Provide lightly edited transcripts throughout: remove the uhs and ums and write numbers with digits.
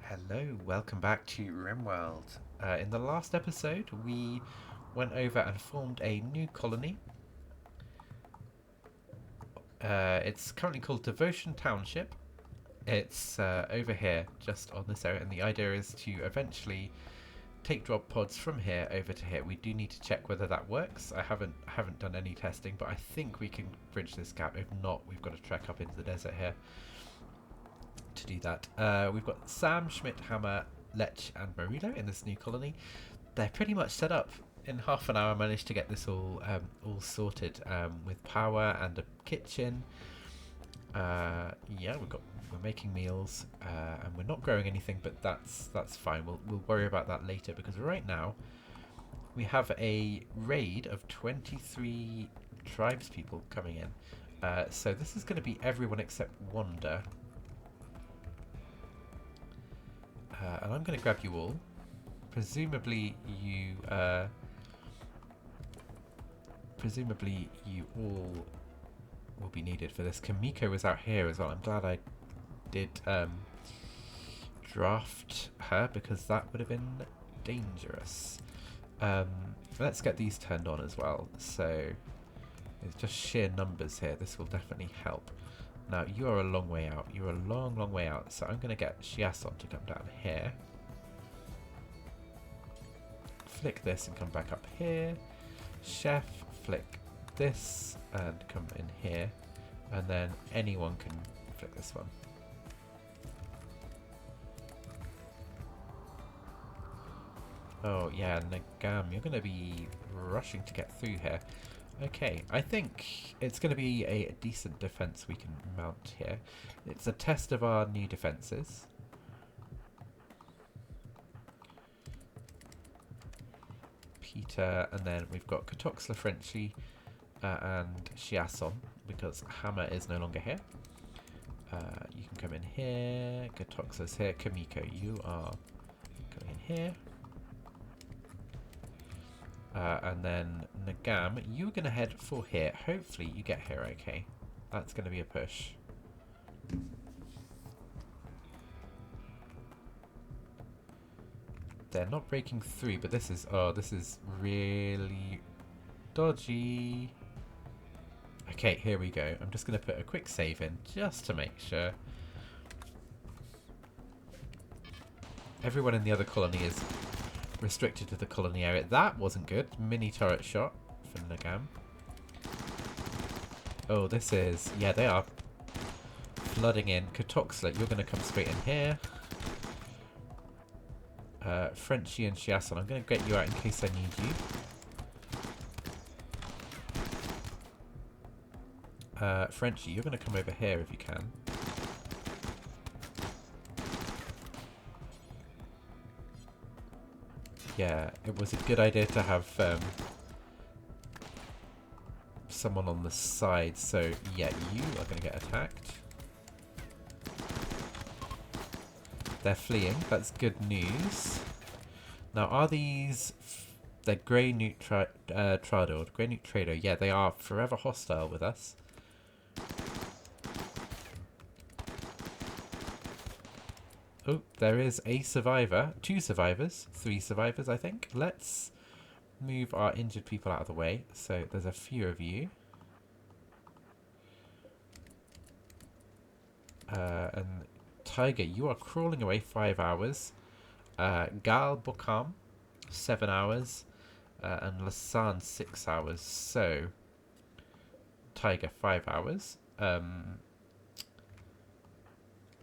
Hello, welcome back to Rimworld. In the last episode, we went over and formed a new colony. It's currently called Devotion Township. It's over here, just on this area, and the idea is to eventually take drop pods from here over to here. We do need to check whether that works. I haven't done any testing, but I think we can bridge this gap. If not, we've got to trek up into the desert here to do that. We've got Sam, Schmidt, Hammer, Lech, and Marilo in this new colony. They're pretty much set up. In half an hour, I managed to get this all sorted with power and a kitchen. Yeah, we're making meals and we're not growing anything, but that's fine. We'll worry about that later because right now we have a raid of 23 tribespeople coming in. So this is going to be everyone except Wanda. And I'm going to grab you all. Presumably you all will be needed for this. Kamiko was out here as well. I'm glad I did draft her because that would have been dangerous. Let's get these turned on as well. So it's just sheer numbers here. This will definitely help. Now, you are a long way out. You're a long, long way out. So I'm going to get Shiason to come down here. Flick this and come back up here. Chef, flick this and come in here. And then anyone can flick this one. Oh, yeah, Nagam, you're going to be rushing to get through here. Okay, I think it's going to be a decent defense we can mount here. It's a test of our new defenses. Peter, and then we've got Katoxla Frenchy and Shiason, because Hammer is no longer here. You can come in here. Katoxla's here. Kamiko, you are coming in here. And then Nagam, you're going to head for here. Hopefully you get here okay. That's going to be a push. They're not breaking through, but this is really dodgy. Okay, here we go. I'm just going to put a quick save in just to make sure. Everyone in the other colony is restricted to the colony area. That wasn't good. Mini turret shot from Nagam. Oh, this is... Yeah, they are flooding in. Katoxla, you're going to come straight in here. Frenchie and Shiason, I'm going to get you out in case I need you. Frenchie, you're going to come over here if you can. Yeah, it was a good idea to have someone on the side, so yeah, you are going to get attacked. They're fleeing, that's good news. Now, are these... They're Grey Newt Trador, Grey Newt Trader, yeah, they are forever hostile with us. Oh, there is a survivor. 2 survivors. 3 survivors, I think. Let's move our injured people out of the way. So there's a few of you. And Tiger, you are crawling away 5 hours. Gal Bokam, 7 hours. And Lasan, 6 hours. So, Tiger, 5 hours.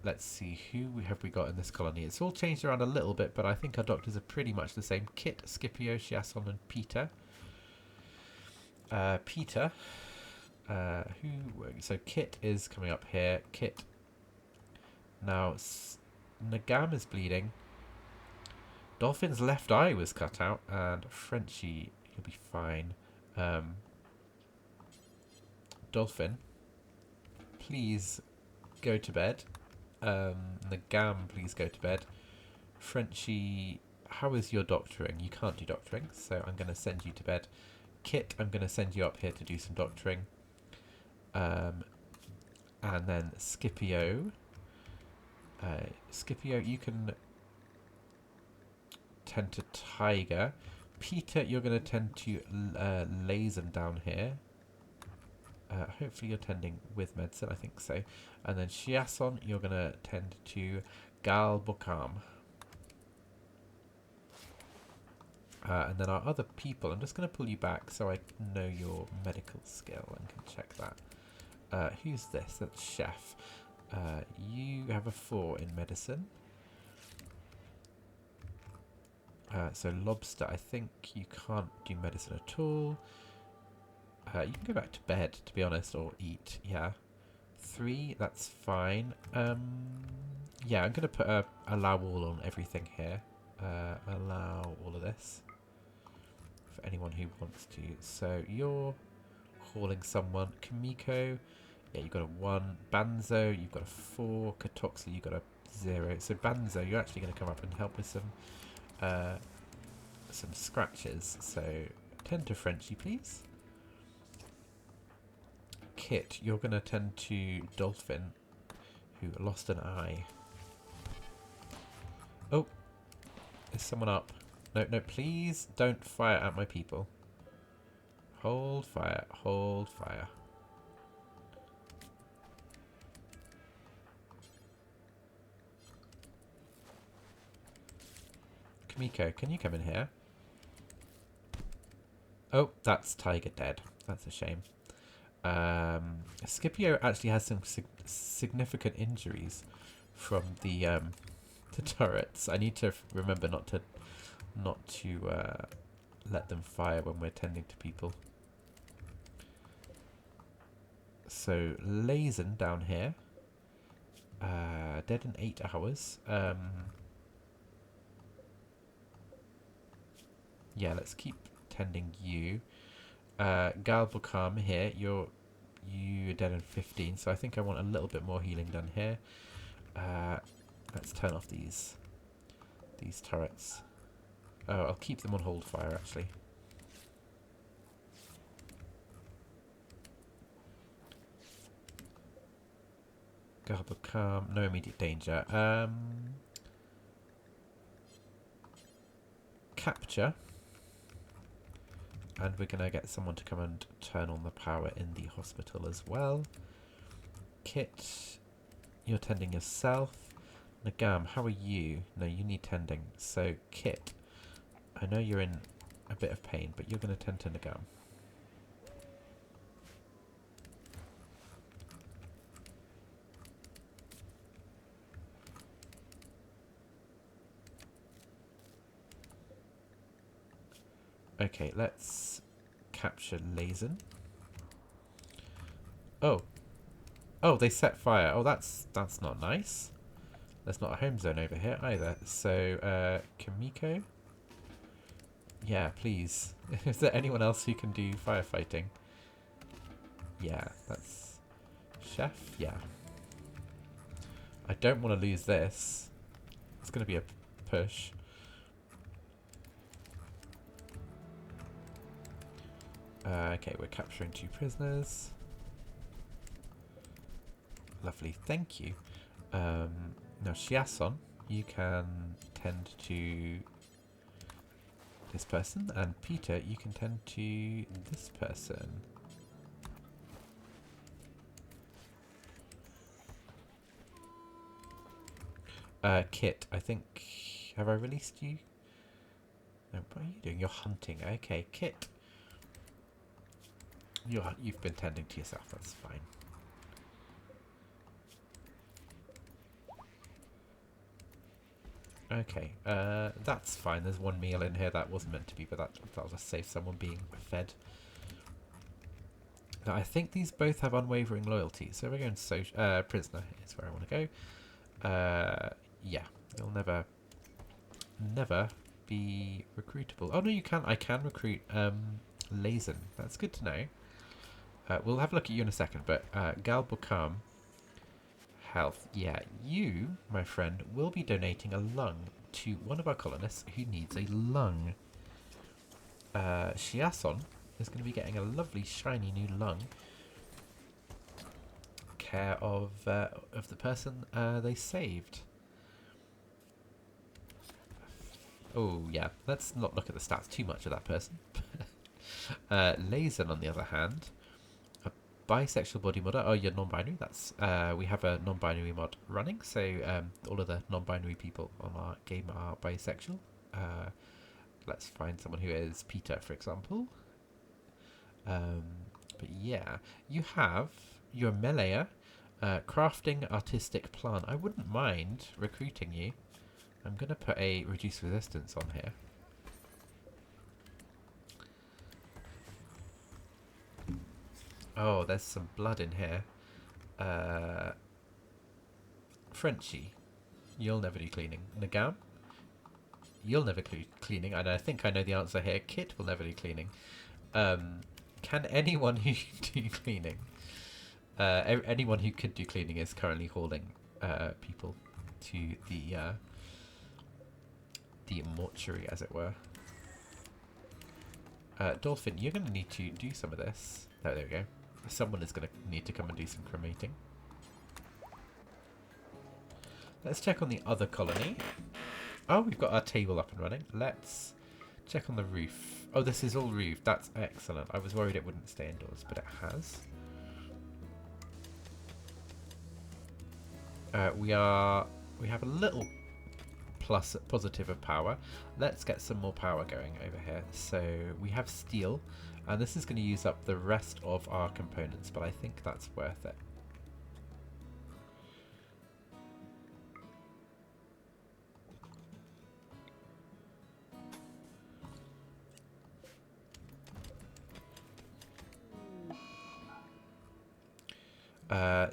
Let's see, who have we got in this colony? It's all changed around a little bit, but I think our doctors are pretty much the same. Kit, Scipio, Shiason, and Peter. Peter. So Kit is coming up here. Kit. Now, Nagam is bleeding. Dolphin's left eye was cut out, and Frenchie, he'll be fine. Dolphin, please go to bed. Nagam, please go to bed. Frenchie, how is your doctoring? You can't do doctoring, so I'm going to send you to bed. Kit, I'm going to send you up here to do some doctoring. And then Scipio. Scipio, you can tend to Tiger. Peter, you're going to tend to Lazen down here. Hopefully you're tending with medicine, I think so. And then Shiason, you're going to tend to Gal Bokam. And then our other people, I'm just going to pull you back so I know your medical skill and can check that. Who's this? That's Chef. You have a 4 in medicine. So Lobster, I think you can't do medicine at all. You can go back to bed, to be honest, or eat. Yeah. 3, that's fine. Yeah, I'm going to put a allow all on everything here. Allow all of this. For anyone who wants to. So you're hauling someone. Kamiko, yeah, you've got a 1. Banzo, you've got a 4. Katoxi, you've got a 0. So Banzo, you're actually going to come up and help with some scratches. So tend to Frenchie, please. Kit, you're going to tend to Dolphin, who lost an eye. Oh, is someone up? No, no, please don't fire at my people. Hold fire, hold fire. Kamiko, can you come in here? Oh, that's Tiger dead. That's a shame. Scipio actually has some significant injuries from the turrets. I need to remember not to let them fire when we're tending to people. So Lazen down here, dead in 8 hours. Yeah, let's keep tending you. Gal Bokam here, you're dead in 15, so I think I want a little bit more healing done here. Let's turn off these turrets. Oh, I'll keep them on hold fire actually. Gal Bokam, no immediate danger. Capture. And we're going to get someone to come and turn on the power in the hospital as well. Kit, you're tending yourself. Nagam, how are you? No, you need tending. So, Kit, I know you're in a bit of pain, but you're going to tend to Nagam. Okay, let's capture Lazen. Oh. Oh, they set fire. Oh, that's not nice. There's not a home zone over here either. So, Kamiko? Yeah, please. Is there anyone else who can do firefighting? Yeah, that's... Chef? Yeah. I don't want to lose this. It's going to be a push. Okay, we're capturing 2 prisoners. Lovely, thank you. Now, Shiason, you can tend to this person, and Peter, you can tend to this person. Kit, I think... Have I released you? No, what are you doing? You're hunting. Okay, Kit. You've been tending to yourself, that's fine. Okay, that's fine. There's 1 meal in here that wasn't meant to be, but that'll just save someone being fed. Now, I think these both have unwavering loyalty, so we're going prisoner is where I want to go. Yeah, you'll never be recruitable. Oh no, you can. I can recruit Lazen. That's good to know. We'll have a look at you in a second, but Gal Bokam, health. Yeah, you, my friend, will be donating a lung to one of our colonists who needs a lung. Shiason is going to be getting a lovely shiny new lung. Care of the person they saved. Oh, yeah. Let's not look at the stats too much of that person. Lazen, on the other hand, a bisexual body modder. Oh, you're non-binary. That's we have a non-binary mod running, so all of the non-binary people on our game are bisexual. Let's find someone who is Peter, for example. But yeah, you're a meleeer, crafting artistic plant. I wouldn't mind recruiting you. I'm going to put a reduced resistance on here. Oh, there's some blood in here. Frenchie, you'll never do cleaning. Nagam, you'll never do cleaning. And I think I know the answer here. Kit will never do cleaning. Can anyone who can do cleaning? Anyone who could do cleaning is currently hauling people to the mortuary, as it were. Dolphin, you're going to need to do some of this. Oh, there we go. Someone is going to need to come and do some cremating. Let's check on the other colony. Oh, we've got our table up and running. Let's check on the roof. Oh, this is all roof. That's excellent. I was worried it wouldn't stay indoors, but it has. We have a little positive of power. Let's get some more power going over here. So we have steel, and this is going to use up the rest of our components, but I think that's worth it.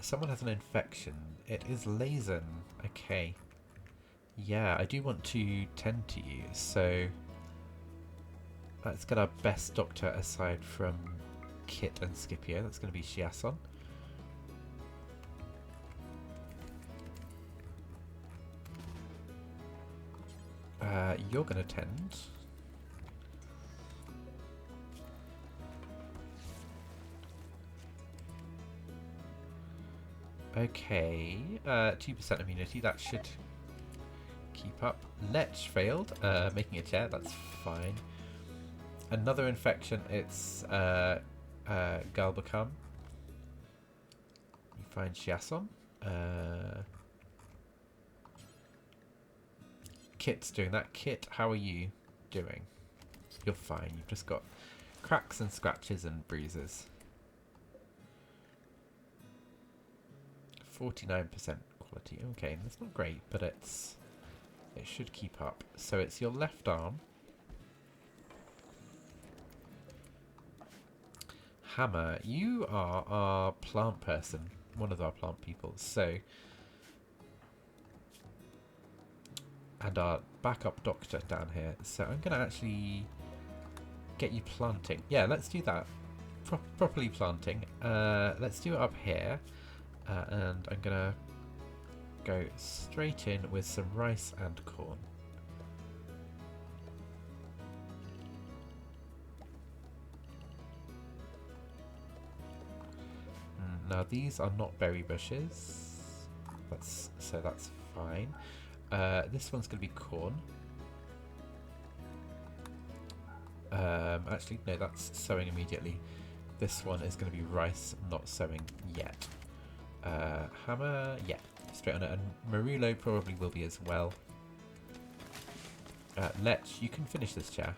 Someone has an infection. It is Lazen. Okay. Yeah, I do want to tend to you, so let's get our best doctor aside from Kit and Scipio. That's going to be Shiason. You're going to tend. Okay, 2% immunity, that should keep up. Lech failed, making a chair, that's fine. Another infection, it's Galbacum. You find Shiason. Kit's doing that. Kit, how are you doing? You're fine, you've just got cracks and scratches and bruises. 49% quality. Okay, that's not great, but it should keep up. So it's your left arm. Hammer, you are our plant person, one of our plant people. So, and our backup doctor down here. So I'm going to actually get you planting. Yeah, let's do that. Properly planting. Let's do it up here. And I'm going to go straight in with some rice and corn. Now these are not berry bushes, so that's fine. This one's going to be corn. Actually, no, that's sowing immediately. This one is going to be rice, not sowing yet. Hammer, yeah, straight on it, and Marulo probably will be as well. Lech, you can finish this chair.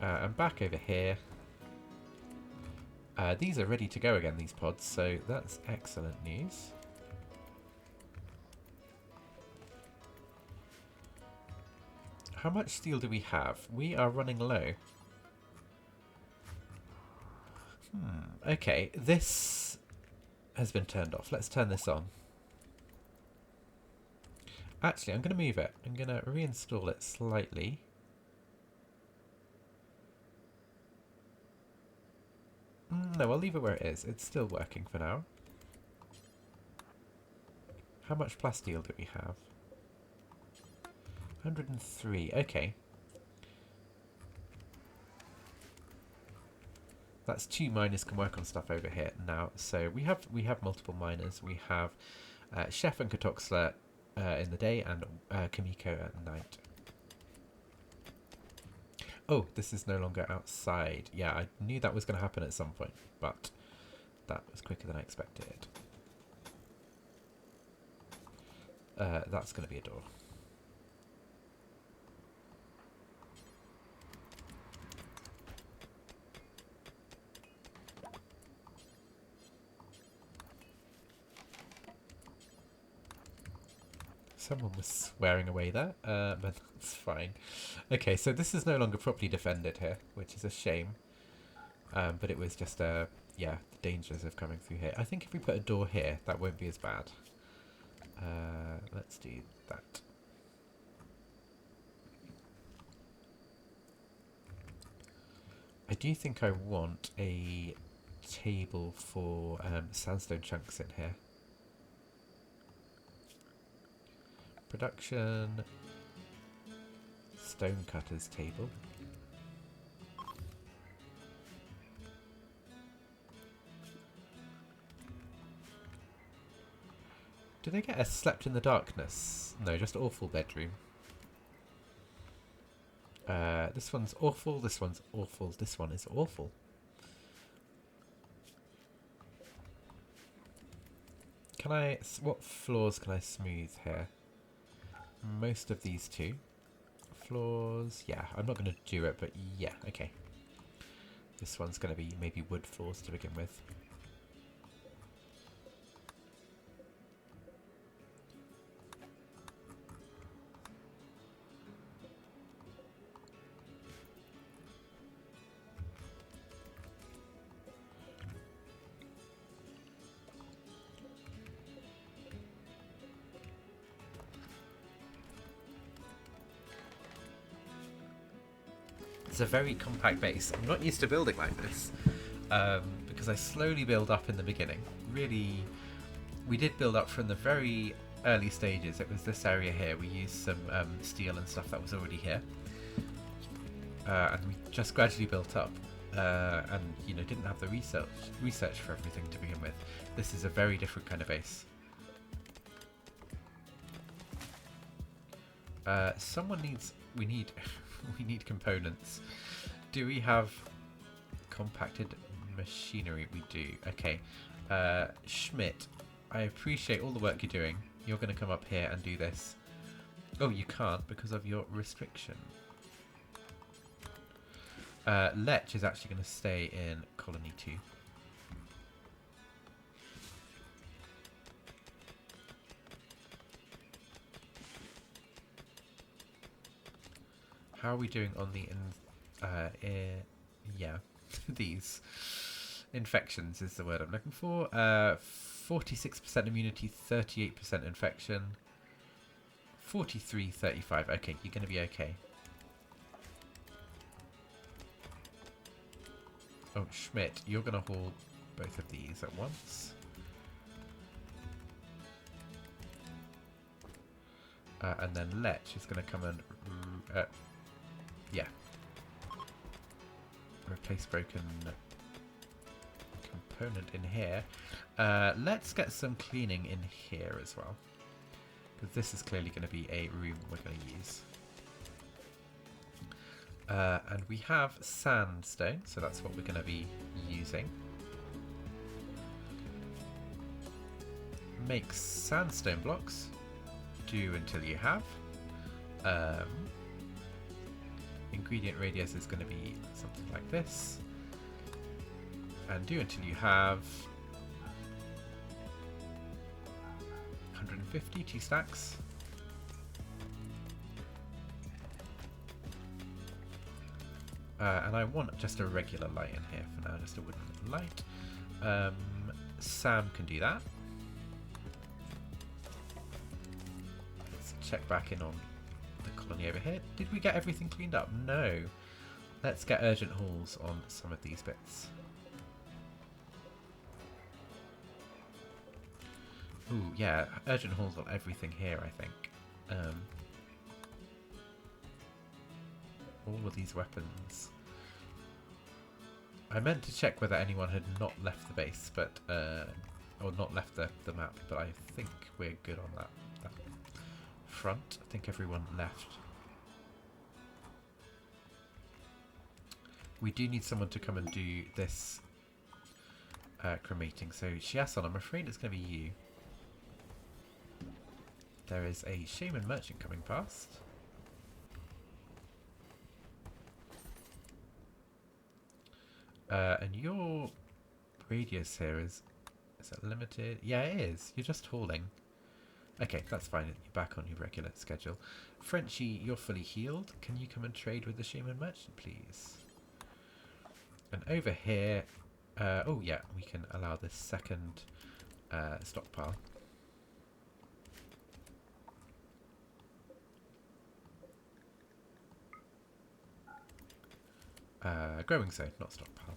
And back over here. These are ready to go again, these pods, so that's excellent news. How much steel do we have? We are running low. Okay, this has been turned off. Let's turn this on. Actually, I'm going to move it. I'm going to reinstall it slightly. No, I'll leave it where it is. It's still working for now. How much plasteel do we have? 103. Okay. That's 2 miners can work on stuff over here now. So we have multiple miners. We have Chef and Katoxler in the day, and Kamiko at night. Oh, this is no longer outside. Yeah, I knew that was going to happen at some point, but that was quicker than I expected. That's going to be a door. Someone was swearing away there, but that's fine. Okay, so this is no longer properly defended here, which is a shame. But it was just, yeah, the dangers of coming through here. I think if we put a door here, that won't be as bad. Let's do that. I do think I want a table for sandstone chunks in here. Production, stone cutters table. Do they get a slept in the darkness? No, just awful bedroom. This one's awful, this one's awful, this one is awful. Can I, what floors can I smooth here? Most of these two. Floors, yeah, I'm not going to do it, but yeah, okay. This one's going to be maybe wood floors to begin with. It's a very compact base. I'm not used to building like this because I slowly build up in the beginning. Really, we did build up from the very early stages. It was this area here. We used some steel and stuff that was already here, and we just gradually built up. And you know, didn't have the research for everything to begin with. This is a very different kind of base. We need we need components. Do we have compacted machinery? We do. Okay. Schmidt, I appreciate all the work you're doing. You're going to come up here and do this. Oh, you can't because of your restriction. Lech is actually going to stay in Colony 2. How are we doing on the yeah, these infections is the word I'm looking for. 46% immunity, 38% infection, 43, 35. Okay, you're going to be okay. Oh, Schmidt, you're going to haul both of these at once. And then Lech is going to come and yeah, replace broken component in here. Let's get some cleaning in here as well, because this is clearly going to be a room we're going to use. And we have sandstone, so that's what we're going to be using. Make sandstone blocks. Do until you have. Ingredient radius is going to be something like this. And do until you have 150, 2 stacks. And I want just a regular light in here for now, just a wooden light. Sam can do that. Let's check back in on the colony over here. Did we get everything cleaned up? No. Let's get urgent hauls on some of these bits. Ooh, yeah, urgent hauls on everything here, I think. All of these weapons. I meant to check whether anyone had not left the base, but or not left the map, but I think we're good on that front. I think everyone left. We do need someone to come and do this cremating. So Shiason, I'm afraid it's going to be you. There is a shaman merchant coming past. And your radius here is it limited? Yeah, it is. You're just hauling. Okay, that's fine. You're back on your regular schedule. Frenchie, you're fully healed. Can you come and trade with the shaman merchant, please? And over here, oh yeah, we can allow this second stockpile. Growing zone, not stockpile.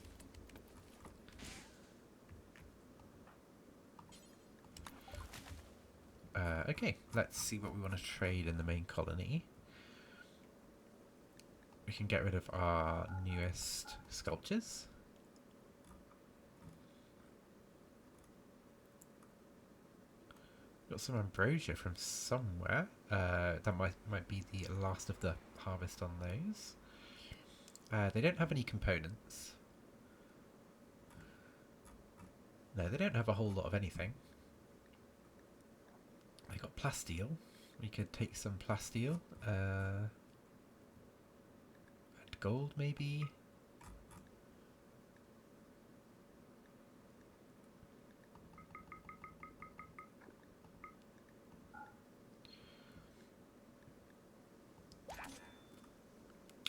Okay, let's see what we want to trade in the main colony. We can get rid of our newest sculptures. Got some ambrosia from somewhere. That might be the last of the harvest on those. They don't have any components. No, they don't have a whole lot of anything. They got plasteel. We could take some plasteel. And gold, maybe.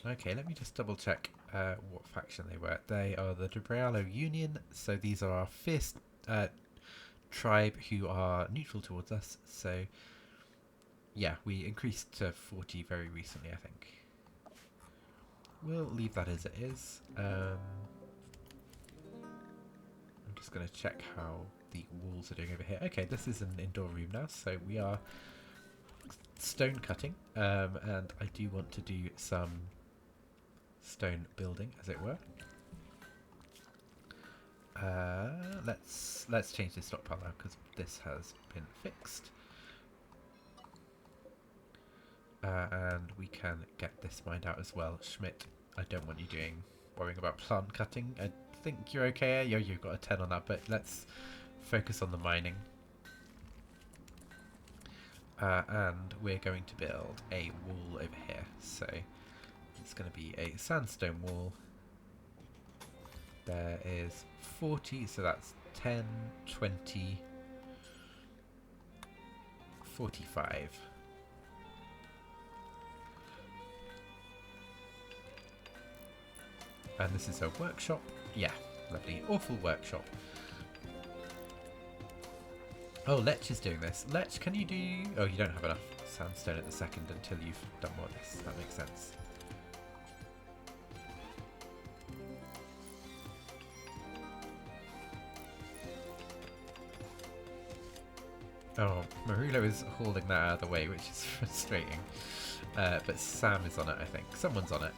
Okay, let me just double check what faction they were. They are the Debrialo Union, so these are our fierce tribe who are neutral towards us. So yeah, we increased to 40 very recently, I think. We'll leave that as it is. I'm just going to check how the walls are doing over here. Okay, this is an indoor room now, so we are stone cutting, and I do want to do some stone building, as it were. Let's change this stockpile now because this has been fixed. And we can get this mined out as well. Schmidt, I don't want you worrying about plant cutting. I think you're okay. You've got a 10 on that, but let's focus on the mining. And we're going to build a wall over here. So it's going to be a sandstone wall. There is 40, so that's 10, 20, 45. And this is a workshop. Yeah, lovely. Awful workshop. Oh, Lech is doing this. Lech, can you do... Oh, you don't have enough sandstone at the second until you've done more of this. That makes sense. Oh, Marulo is hauling that out of the way, which is frustrating. But Sam is on it, I think. Someone's on it.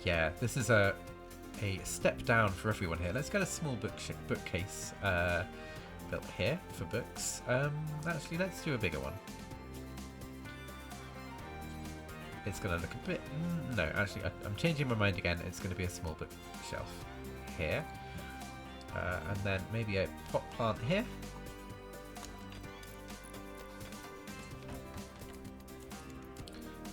Yeah, this is a step down for everyone here. Let's get a small bookcase built here for books. Actually, let's do a bigger one. It's going to look a bit... No, actually, I'm changing my mind again. It's going to be a small bookshelf here. And then maybe a pot plant here.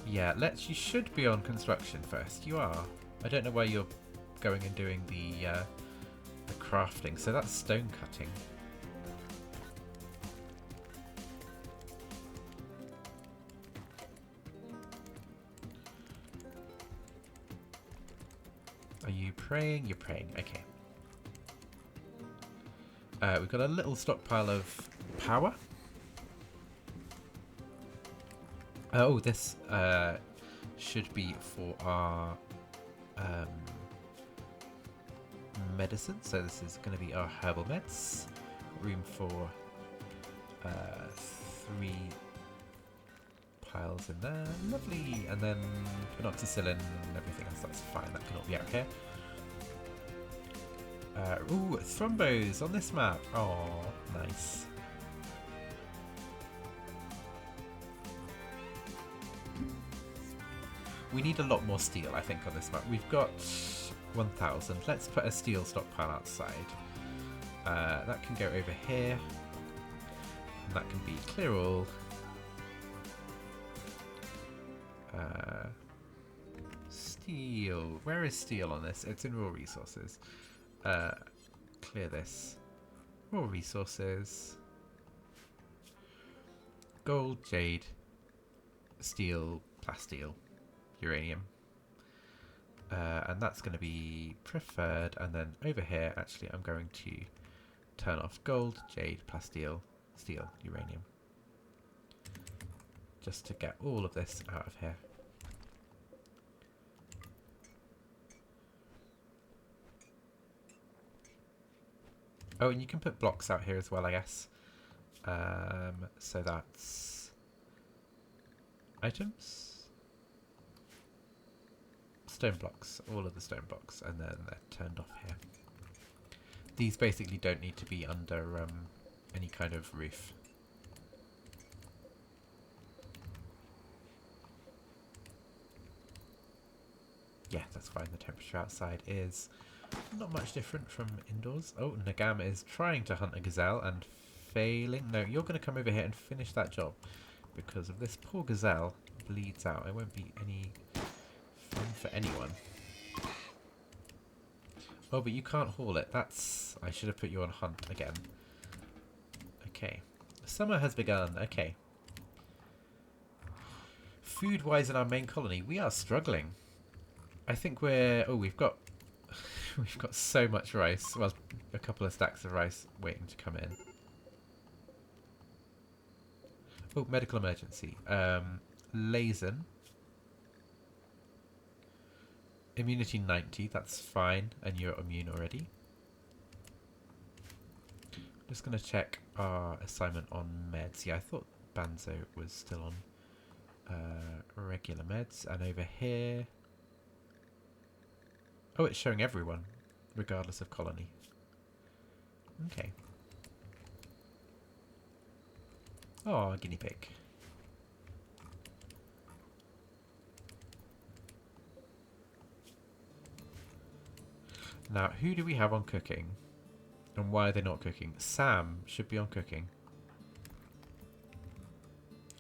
Yeah, you should be on construction first. You are. I don't know why you're going and doing the crafting. So that's stone cutting. Are you praying? You're praying. Okay. We've got a little stockpile of power. Oh, this should be for our medicine. So this is going to be our herbal meds. Room for 3 piles in there. Lovely. And then peroxycillin and everything else, that's fine. That can all be out here. Ooh, thrombos on this map. Oh, nice. We need a lot more steel, I think, on this map. We've got 1,000. Let's put a steel stockpile outside. That can go over here. And that can be clear all. Steel. Where is steel on this? It's in raw resources. Clear this. Raw resources. Gold, jade, steel, plasteel, uranium. And that's going to be preferred. And then over here, actually, I'm going to turn off gold, jade, plasteel, steel, uranium. Just to get all of this out of here. Oh, and you can put blocks out here as well, I guess. So that's items, stone blocks, all of the stone blocks, and then they're turned off here. These basically don't need to be under any kind of roof. Yeah, that's fine. The temperature outside is not much different from indoors. Oh, Nagam is trying to hunt a gazelle and failing. No, you're going to come over here and finish that job, because if this poor gazelle bleeds out, it won't be any fun for anyone. Oh, but you can't haul it. That's... I should have put you on hunt again. Okay. Summer has begun. Okay. Food-wise in our main colony, we are struggling. I think we're... Oh, we've got... We've got so much rice. Well, a couple of stacks of rice waiting to come in. Oh, medical emergency. Lazen. Immunity 90, that's fine. And you're immune already. Just going to check our assignment on meds. Yeah, I thought Banzo was still on regular meds. And over here... Oh, it's showing everyone, regardless of colony. Okay. Oh, guinea pig. Now, who do we have on cooking? And why are they not cooking? Sam should be on cooking.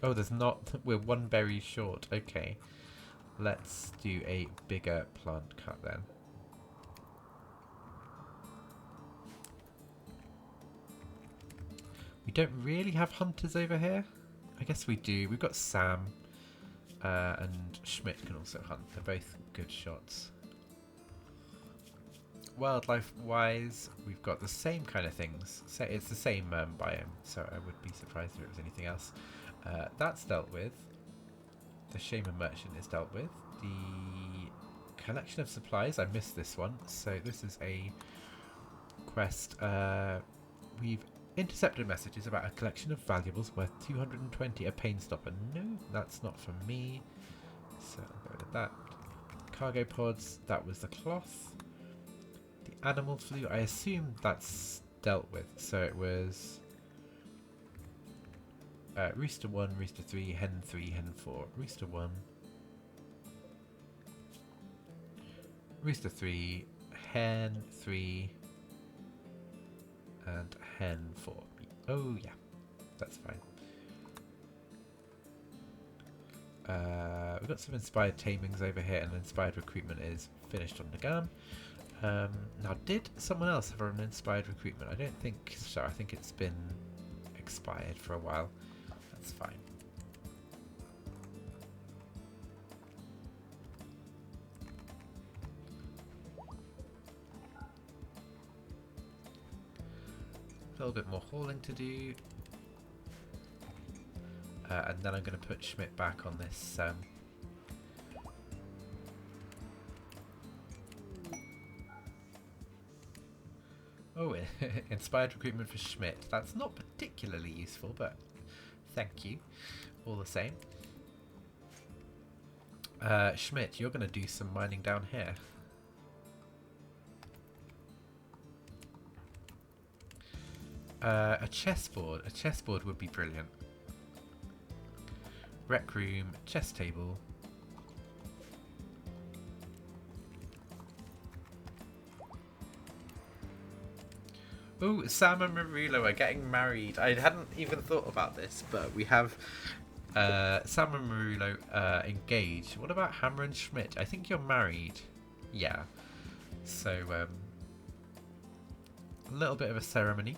Oh, there's not... We're one berry short. Okay. Let's do a bigger plant cut then. We don't really have hunters over here. I guess we do. We've got Sam and Schmidt can also hunt. They're both good shots. Wildlife-wise, we've got the same kind of things. So it's the same biome, so I would be surprised if it was anything else. That's dealt with. The Shaman Merchant is dealt with. The collection of supplies, I missed this one. So this is a quest. We've intercepted messages about a collection of valuables worth 220. A pain stopper. No, that's not for me. So I'll get rid of that. Cargo pods, that was the cloth. The animal flu, I assume that's dealt with. So it was Rooster 1, Rooster 3, Hen 3, Hen 4. Rooster 1, Rooster 3, Hen 3, and Hen 4. Oh yeah, that's fine. We've got some inspired tamings over here, and inspired recruitment is finished on Nagam. Now, did someone else have an inspired recruitment? I don't think so. I think it's been expired for a while. That's fine. A little bit more hauling to do. And then I'm going to put Schmidt back on this oh, inspired recruitment for Schmidt. That's not particularly useful, but thank you all the same. Schmidt, you're going to do some mining down here. A chessboard. A chessboard would be brilliant. Rec room, chess table. Ooh, Sam and Marulo are getting married. I hadn't even thought about this, but we have Sam and Marulo engaged. What about Hammer and Schmidt? I think you're married. Yeah. So, a little bit of a ceremony.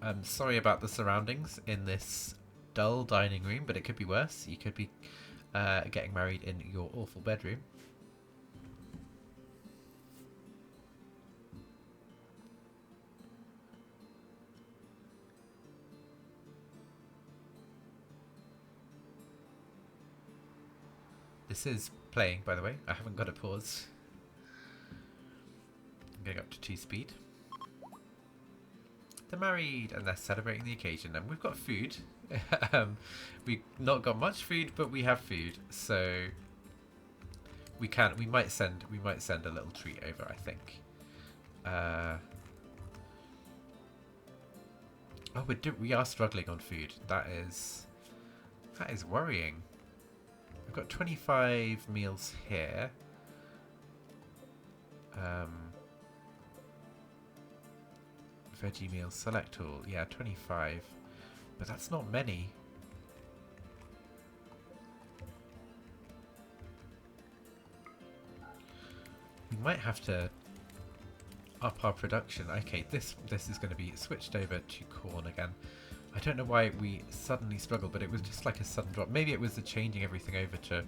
I'm sorry about the surroundings in this dull dining room, but it could be worse. You could be getting married in your awful bedroom. This is playing, by the way. I haven't got it paused. I'm going up to 2 speed. They're married and they're celebrating the occasion, and we've got food. We've not got much food, but we have food, so we might send a little treat over, I think. Oh, we are struggling on food. That is worrying. We've got 25 meals here. Veggie meals, select all. Yeah, 25. But that's not many. We might have to up our production. Okay, this is going to be switched over to corn again. I don't know why we suddenly struggled, but it was just like a sudden drop. Maybe it was the changing everything over to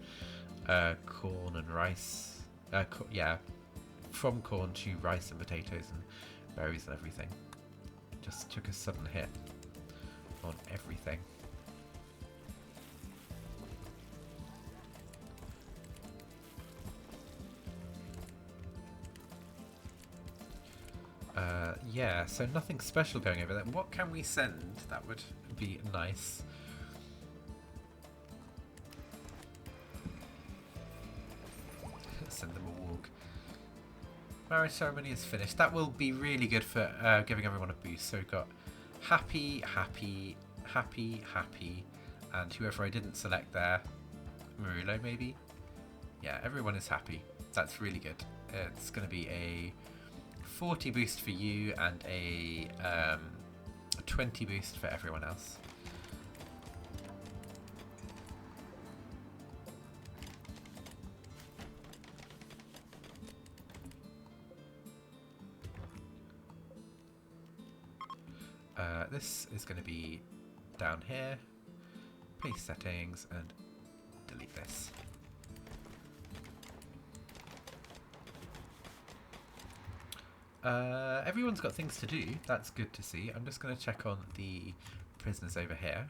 corn and rice. Yeah, from corn to rice and potatoes and berries and everything. Just took a sudden hit on everything. Yeah, so nothing special going over there. What can we send? That would be nice. Send them a walk. Marriage ceremony is finished. That will be really good for giving everyone a boost. So we've got happy, happy, happy, happy, and whoever I didn't select there, Marulo maybe? Yeah, everyone is happy. That's really good. It's going to be a 40 boost for you and a 20 boost for everyone else. This is going to be down here. Paste settings and delete this. Everyone's got things to do. That's good to see. I'm just going to check on the prisoners over here.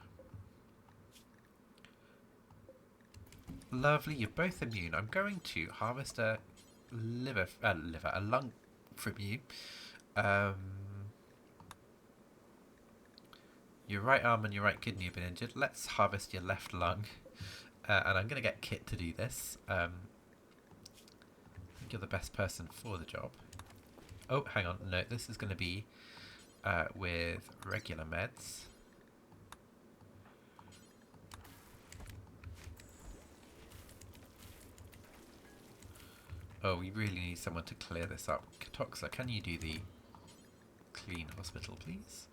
Lovely, you're both immune. I'm going to harvest a a lung from you. Your right arm and your right kidney have been injured. Let's harvest your left lung. And I'm going to get Kit to do this. I think you're the best person for the job. Oh, hang on. No, this is going to be with regular meds. Oh, we really need someone to clear this up. Katoxa, can you do the clean hospital, please?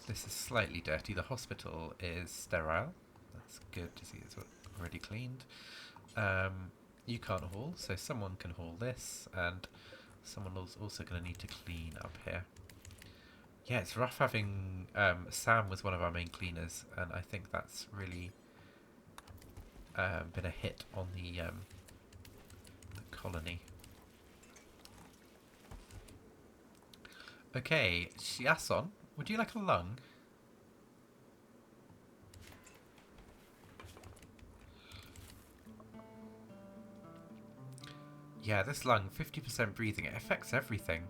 This is slightly dirty. The hospital is sterile. That's good to see it's already cleaned. You can't haul, so someone can haul this, and someone's also going to need to clean up here. Yeah, it's rough having... Sam was one of our main cleaners, and I think that's really been a hit on the colony. Okay, Shiason, would you like a lung? Yeah, this lung, 50% breathing, it affects everything.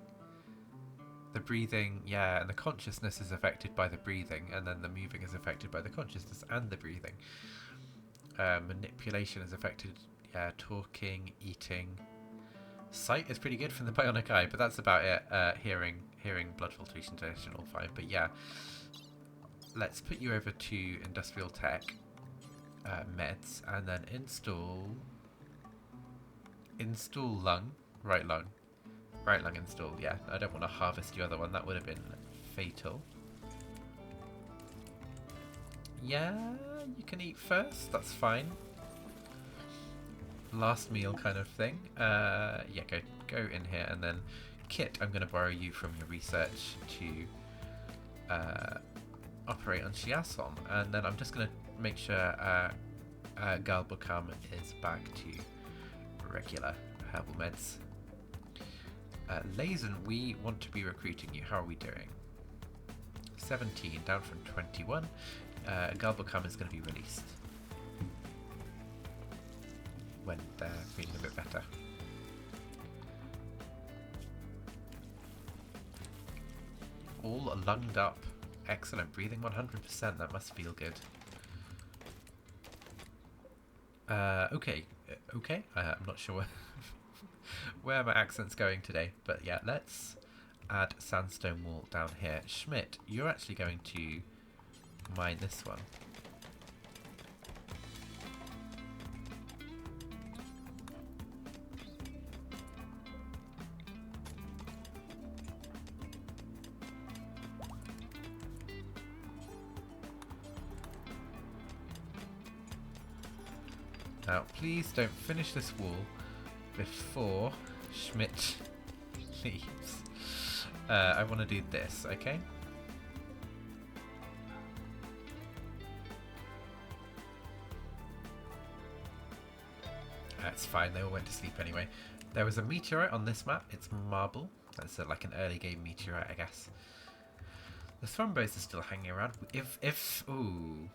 The breathing, yeah, and the consciousness is affected by the breathing, and then the moving is affected by the consciousness and the breathing. Manipulation is affected, yeah, talking, eating. Sight is pretty good from the bionic eye, but that's about it. Hearing, blood filtration, digestion, all fine. But yeah, let's put you over to industrial tech, meds, and then install lung, right lung. Right lung installed, yeah. I don't want to harvest your other one, that would have been fatal. Yeah, you can eat first, that's fine. Last meal kind of thing. Yeah, go in here, and then Kit, I'm going to borrow you from your research to operate on Shiason, and then I'm just going to make sure Galbukam is back to regular herbal meds. Lazen, we want to be recruiting you. How are we doing? 17, down from 21. Galbukam is going to be released when they're feeling a bit better. All lunged up. Excellent. Breathing 100%. That must feel good. Okay. I'm not sure where my accent's going today, but yeah, let's add sandstone wall down here. Schmidt, you're actually going to mine this one. Now, please don't finish this wall before Schmidt leaves. I want to do this, okay? That's fine, they all went to sleep anyway. There was a meteorite on this map, it's marble. That's like an early game meteorite, I guess. The thrombos are still hanging around. Ooh.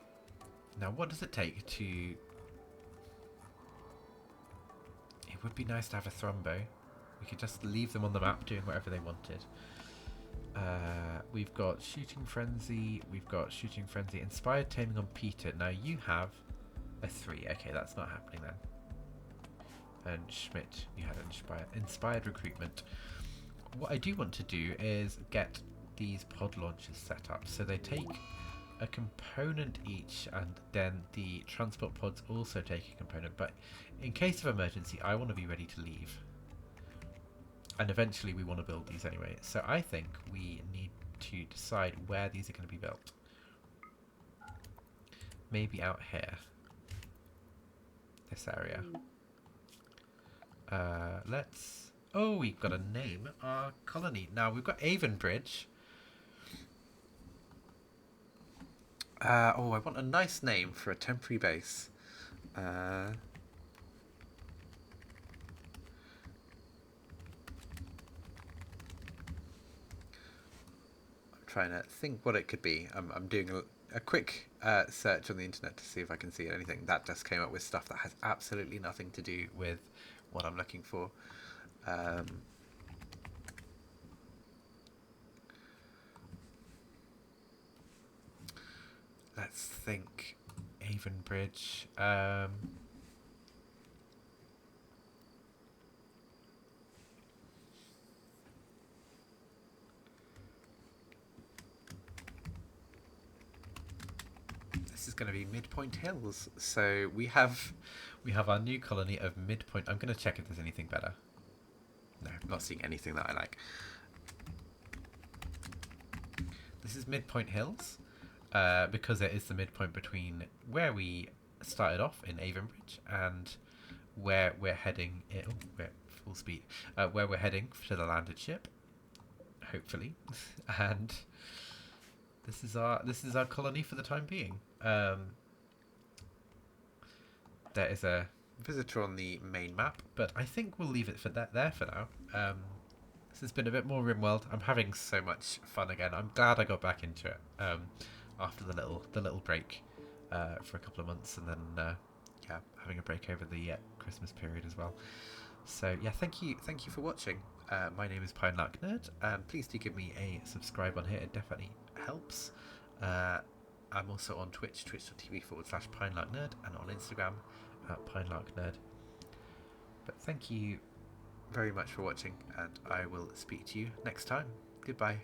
Now, what does it take to... It would be nice to have a thrombo. We could just leave them on the map doing whatever they wanted. We've got Shooting Frenzy. Inspired Taming on Peter. Now you have a 3. Okay, that's not happening then. And Schmidt, you had Inspired Recruitment. What I do want to do is get these pod launchers set up. So they take a component each, and then the transport pods also take a component. But in case of emergency, I want to be ready to leave. And eventually we want to build these anyway. So I think we need to decide where these are going to be built. Maybe out here. This area. Let's... Oh, we've got a name. Our colony. Now, we've got Avonbridge. I want a nice name for a temporary base. I'm trying to think what it could be. I'm doing a quick search on the internet to see if I can see anything. That just came up with stuff that has absolutely nothing to do with what I'm looking for. Let's think. Avonbridge. This is going to be Midpoint Hills. So we have our new colony of Midpoint. I'm going to check if there's anything better. No, I'm not seeing anything that I like. This is Midpoint Hills. Because it is the midpoint between where we started off in Avonbridge and where we're heading. We're at full speed. Where we're heading to the landed ship, hopefully, and this is our colony for the time being. There is a visitor on the main map, but I think we'll leave it for there for now. This has been a bit more Rimworld. I'm having so much fun again. I'm glad I got back into it. After the little break for a couple of months, and then having a break over the Christmas period as well. So yeah, thank you for watching. My name is Pinelark Nerd, and please do give me a subscribe on here. It definitely helps. I'm also on Twitch, twitch.tv/PinelarkNerd, and on Instagram at PinelarkNerd. But thank you very much for watching, and I will speak to you next time. Goodbye.